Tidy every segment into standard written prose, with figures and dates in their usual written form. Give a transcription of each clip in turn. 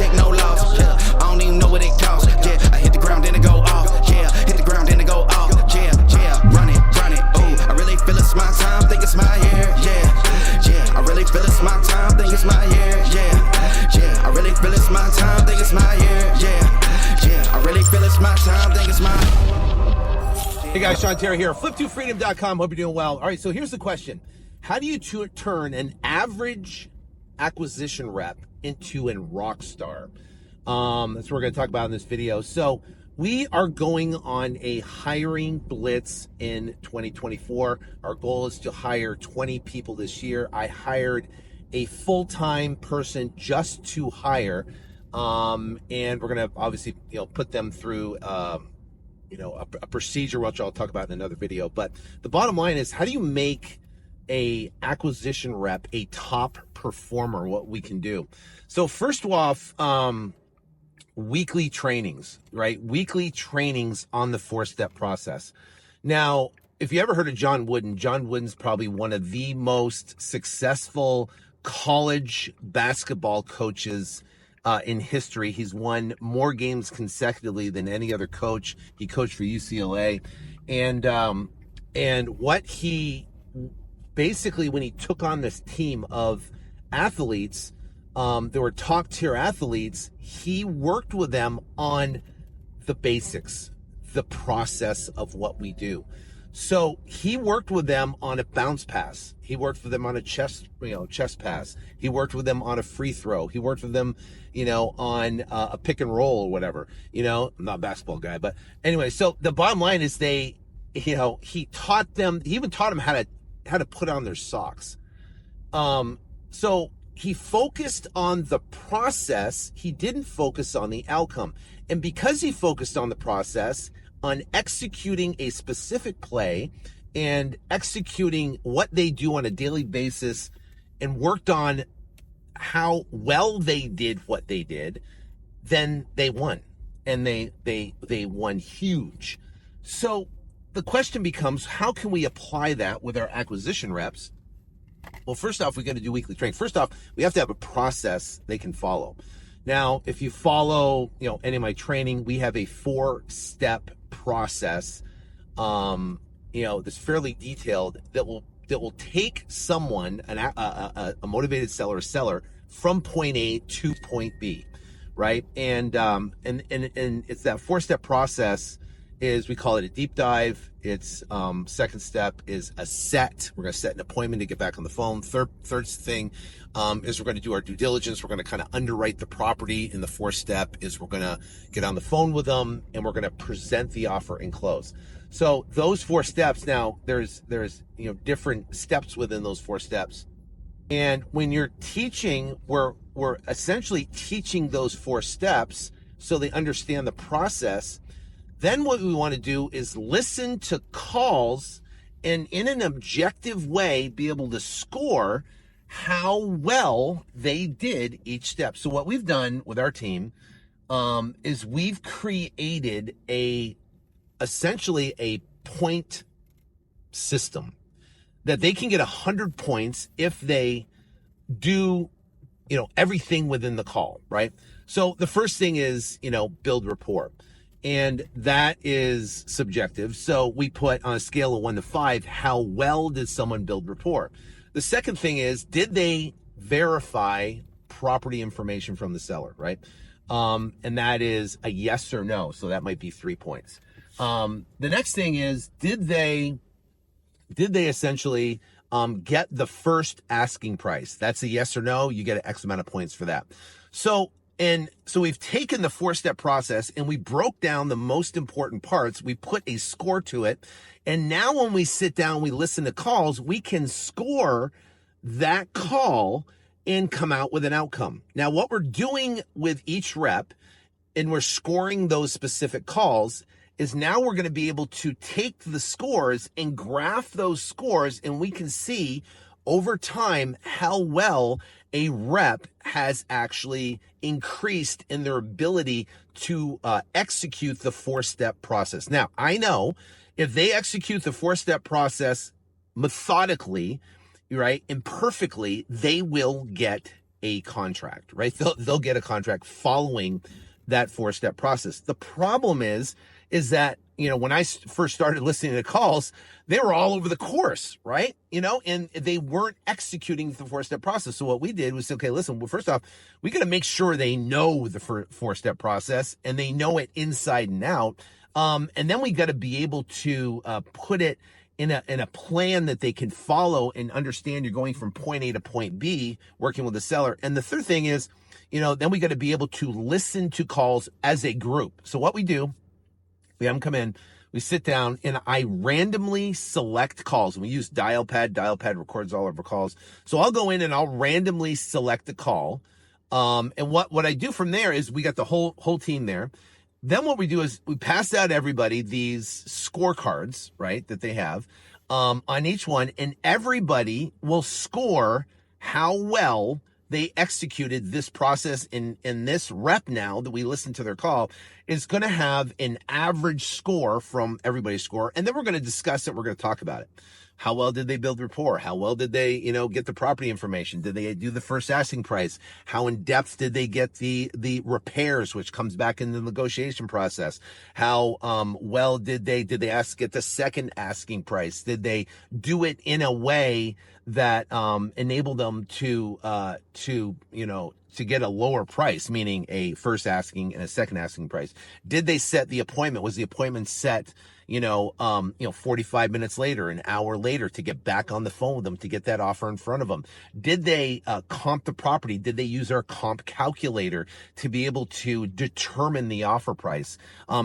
take no loss. Yeah, I don't even know what it costs. Yeah, I hit the ground then it go off. Yeah, hit the ground then it go off. Yeah, run it. Ooh, I really feel it's my time, think it's my year. Yeah, I really feel it's my time, think it's my year. Yeah, I really feel it's my time, think it's my year. Yeah, I really feel it's my time, think it's my. Hey guys, Sean Terry here, flip2freedom.com. Hope you're doing well. All right, so here's the question. How do you turn an average acquisition rep into a rock star? That's what we're going to talk about in this video. So we are going on a hiring blitz in 2024. Our goal is to hire 20 people this year. I hired a full-time person just to hire, and we're going to obviously put them through a procedure, which I'll talk about in another video. But the bottom line is, how do you make a acquisition rep a top performer? What we can do. So first off, weekly trainings, right? Weekly trainings on the 4-step process. Now, if you ever heard of John Wooden, John Wooden's probably one of the most successful college basketball coaches in history. He's won more games consecutively than any other coach. He coached for UCLA, and what he basically, when he took on this team of athletes, there were top tier athletes, he worked with them on the basics, the process of what we do. So he worked with them on a bounce pass. He worked with them on a chest pass. He worked with them on a free throw. He worked with them, on a pick and roll or whatever. I'm not a basketball guy, but anyway. So the bottom line is he taught them. He even taught them how to put on their socks. So he focused on the process. He didn't focus on the outcome. And because he focused on the process, on executing a specific play and executing what they do on a daily basis, and worked on how well they did what they did, then they won. And they won huge. So the question becomes, how can we apply that with our acquisition reps? Well, first off, we got to do weekly training. First off, we have to have a process they can follow. Now, if you follow, any of my training, we have a 4-step process, that's fairly detailed, that will take someone, a motivated seller, a seller, from point A to point B, right? And it's that 4-step process. We call it a deep dive. It's second step is a set. We're going to set an appointment to get back on the phone. Third thing is we're going to do our due diligence. We're going to kind of underwrite the property. And the 4th step is we're going to get on the phone with them, and we're going to present the offer and close. So those 4 steps. Now there's different steps within those 4 steps. And when you're teaching, we're essentially teaching those 4 steps so they understand the process. Then what we want to do is listen to calls and in an objective way be able to score how well they did each step. So what we've done with our team is we've created essentially a point system that they can get 100 points if they do, everything within the call, right? So the first thing is, build rapport. And that is subjective. So we put on a scale of 1 to 5, how well did someone build rapport? The second thing is, did they verify property information from the seller, right? And that is a yes or no. So that might be 3 points. The next thing is, did they essentially get the first asking price? That's a yes or no. You get an X amount of points for that. So we've taken the 4-step process and we broke down the most important parts. We put a score to it. And now when we sit down, we listen to calls, we can score that call and come out with an outcome. Now, what we're doing with each rep, and we're scoring those specific calls, is now we're going to be able to take the scores and graph those scores, and we can see over time how well a rep has actually increased in their ability to execute the 4-step process. Now, I know if they execute the 4-step process methodically, right, and perfectly, they will get a contract, right? They'll get a contract following that 4-step process. The problem is that, when I first started listening to calls, they were all over the course, right? And they weren't executing the 4-step process. So what we did was, okay, listen, well, first off, we got to make sure they know the 4-step process and they know it inside and out. And then we got to be able to put it in a plan that they can follow and understand you're going from point A to point B, working with the seller. And the third thing is, then we got to be able to listen to calls as a group. So what we do, we have them come in, we sit down, and I randomly select calls. And we use dial pad. Dial pad records all of our calls. So I'll go in and I'll randomly select a call. And what I do from there is we got the whole team there. Then what we do is we pass out everybody these scorecards, right, that they have on each one, and everybody will score how well they executed this process in this rep. Now that we listen to their call is going to have an average score from everybody's score. And then we're going to discuss it. We're going to talk about it. How well did they build rapport? How well did they, get the property information? Did they do the first asking price? How in depth did they get the repairs, which comes back in the negotiation process? How well did they get the second asking price? Did they do it in a way that enabled them to get a lower price, meaning a first asking and a second asking price? Did they set the appointment? Was the appointment set 45 minutes later, an hour later, to get back on the phone with them, to get that offer in front of them? Did they comp the property? Did they use our comp calculator to be able to determine the offer price?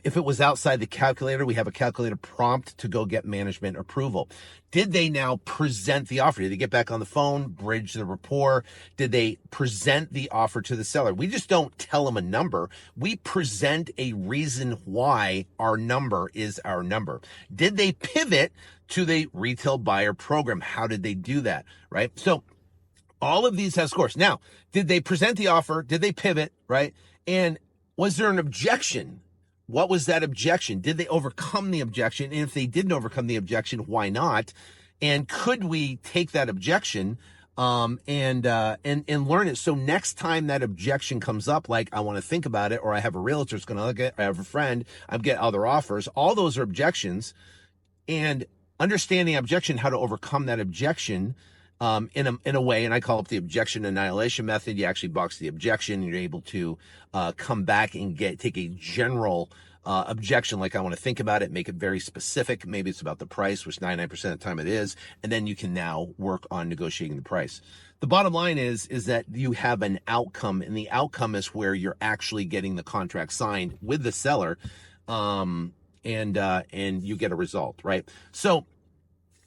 If it was outside the calculator, we have a calculator prompt to go get management approval. Did they now present the offer? Did they get back on the phone, bridge the rapport? Did they present the offer to the seller? We just don't tell them a number. We present a reason why our number is our number. Did they pivot to the retail buyer program? How did they do that, right? So all of these have scores. Now, did they present the offer? Did they pivot, right? And was there an objection? What was that objection? Did they overcome the objection? And if they didn't overcome the objection, why not? And could we take that objection and learn it? So next time that objection comes up, like I want to think about it, or I have a realtor that's going to look at, I have a friend, I get other offers. All those are objections, and understanding objection, how to overcome that objection in a way, and I call it the objection annihilation method. You actually box the objection, and you're able to come back and take a general objection, like I want to think about it, make it very specific. Maybe it's about the price, which 99% of the time it is, and then you can now work on negotiating the price. The bottom line is that you have an outcome, and the outcome is where you're actually getting the contract signed with the seller, and you get a result, right? So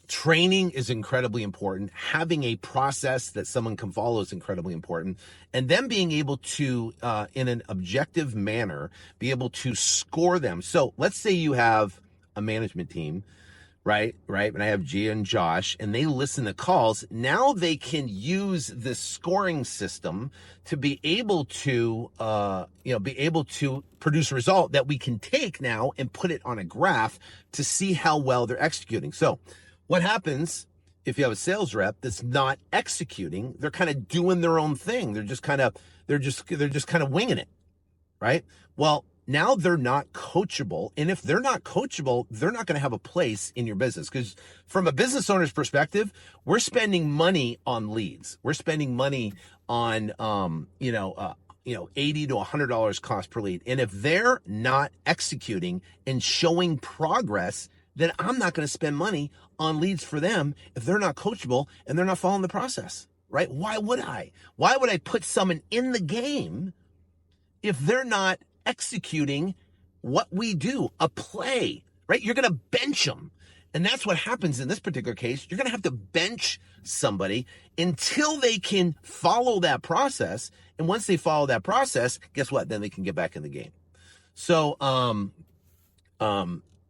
training is incredibly important. Having a process that someone can follow is incredibly important. And then being able to, in an objective manner, be able to score them. So let's say you have a management team, right? And I have Gia and Josh, and they listen to calls. Now they can use this scoring system to be able to, produce a result that we can take now and put it on a graph to see how well they're executing. So what happens if you have a sales rep that's not executing? They're kind of doing their own thing. They're just kind of winging it, right? Well, now they're not coachable. And if they're not coachable, they're not going to have a place in your business. Because from a business owner's perspective, we're spending money on leads. We're spending money on, $80 to $100 cost per lead. And if they're not executing and showing progress, then I'm not going to spend money on leads for them if they're not coachable and they're not following the process, right? Why would I? Why would I put someone in the game if they're not executing what we do, a play, right? You're going to bench them. And that's what happens in this particular case. You're going to have to bench somebody until they can follow that process. And once they follow that process, guess what? Then they can get back in the game. So,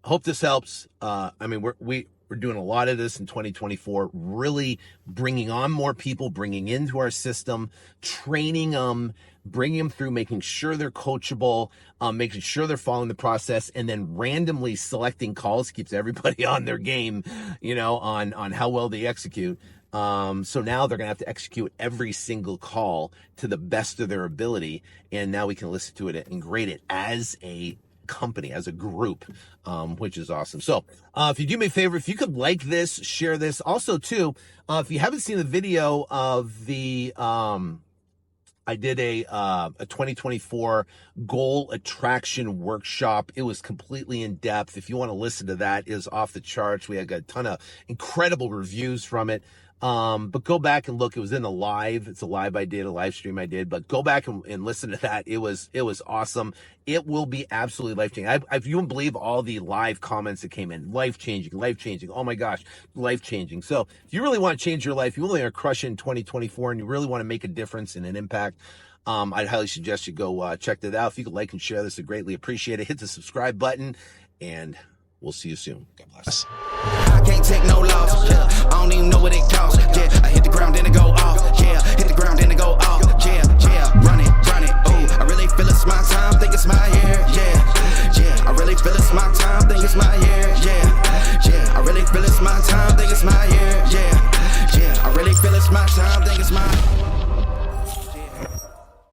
hope this helps. We're doing a lot of this in 2024, really bringing on more people, bringing into our system, training them, bringing them through, making sure they're coachable, making sure they're following the process, and then randomly selecting calls keeps everybody on their game, on how well they execute. So now they're going to have to execute every single call to the best of their ability. And now we can listen to it and grade it as a company, as a group, which is awesome. So if you do me a favor, if you could like this, share this. Also, too, if you haven't seen the video of the I did a 2024 goal attraction workshop. It was completely in depth. If you want to listen to that, it is off the charts. We had a ton of incredible reviews from it. But go back and look. It was in the live. It's a live I did, a live stream I did. But go back and listen to that. It was awesome. It will be absolutely life-changing. You wouldn't believe all the live comments that came in. Life-changing, life-changing. Oh my gosh, life-changing. So if you really want to change your life, you really are crushing 2024, and you really want to make a difference and an impact, I'd highly suggest you go check that out. If you could like and share this, I'd greatly appreciate it. Hit the subscribe button, and we'll see you soon. God bless. I can't take no loss, yeah. I don't even know what it costs, yeah. I hit the ground, then it go off, yeah. Hit the ground, then it go off, yeah, yeah. Run it, ooh. I really feel it's my time, think it's my year, yeah, yeah. I really feel it's my time, think it's my year, yeah, yeah. I really feel it's my time, think it's my year, yeah, yeah. I really feel it's my time, think it's my